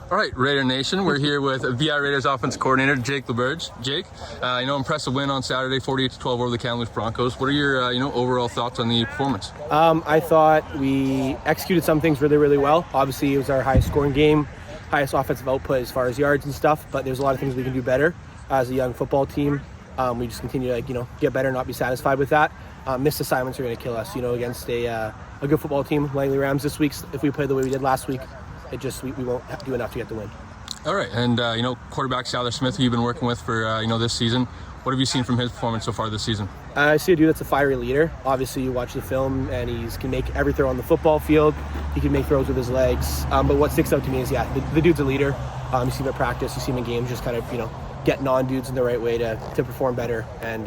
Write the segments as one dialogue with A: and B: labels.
A: All right, Raider Nation, we're here with VI Raiders offense coordinator Jake Laberge. Jake, impressive win on Saturday, 48-12 over the Kamloops Broncos. What are your, overall thoughts on the performance?
B: I thought we executed some things really, really well. Obviously, it was our highest scoring game, highest offensive output as far as yards and stuff, but there's a lot of things we can do better as a young football team. We just continue to, get better, not be satisfied with that. Missed assignments are going to kill us, against a good football team, Langley Rams this week. If we play the way we did last week, we won't do enough to get the win.
A: All right, and quarterback Skylar Smith, who you've been working with for this season. What have you seen from his performance so far this season?
B: I see a dude that's a fiery leader. Obviously, you watch the film, and he can make every throw on the football field. He can make throws with his legs. But what sticks out to me is, the dude's a leader. You see him at practice, you see him in games, just kind of, getting on dudes in the right way to perform better and,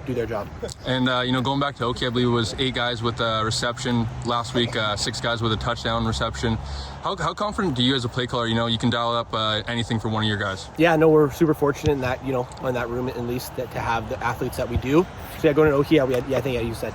B: do their job.
A: And, going back to Oki, I believe it was 8 guys with a reception last week, 6 guys with a touchdown reception. How confident do you as a play caller, you can dial up anything for one of your guys?
B: Yeah, no, we're super fortunate in that, in that room at least to have the athletes that we do. So going to Oki, we had, I think you said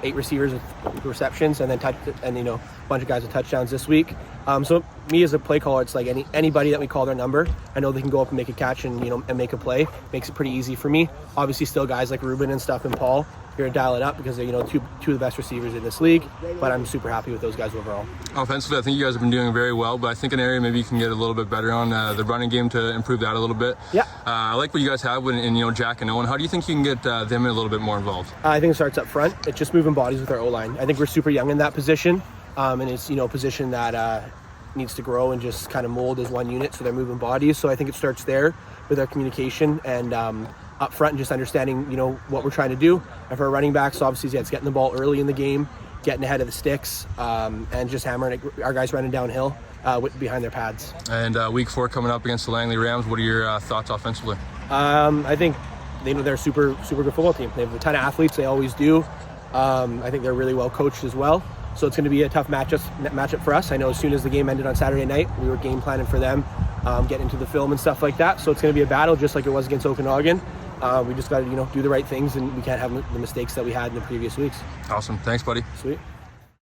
B: 8 receivers with receptions and then a bunch of guys with touchdowns this week. So me as a play caller, it's like anybody that we call their number, I know they can go up and make a catch and and make a play. Makes it pretty easy for me. Obviously, still guys like Ruben and stuff and Paul, you're gonna dial it up because they're two of the best receivers in this league. But I'm super happy with those guys overall.
A: Offensively, I think you guys have been doing very well, but I think an area maybe you can get a little bit better on the running game to improve that a little bit.
B: Yeah.
A: I like what you guys have in Jack and Owen. How do you think you can get them a little bit more involved?
B: I think it starts up front. It's just moving bodies with our O-line. I think we're super young in that position, and it's a position that needs to grow and just kind of mold as one unit, so they're moving bodies. So I think it starts there with our communication and up front and just understanding what we're trying to do. And for our running backs, obviously it's getting the ball early in the game, getting ahead of the sticks, and just hammering it, our guys running downhill behind their pads. And
A: week 4 coming up against the Langley Rams. What are your thoughts offensively?
B: I think they're a super good football team. They have a ton of athletes. They always do. I think they're really well coached as well. So it's going to be a tough matchup for us. I know as soon as the game ended on Saturday night, we were game planning for them, getting into the film and stuff like that. So it's going to be a battle just like it was against Okanagan. We just got to do the right things, and we can't have the mistakes that we had in the previous weeks.
A: Awesome. Thanks, buddy.
B: Sweet.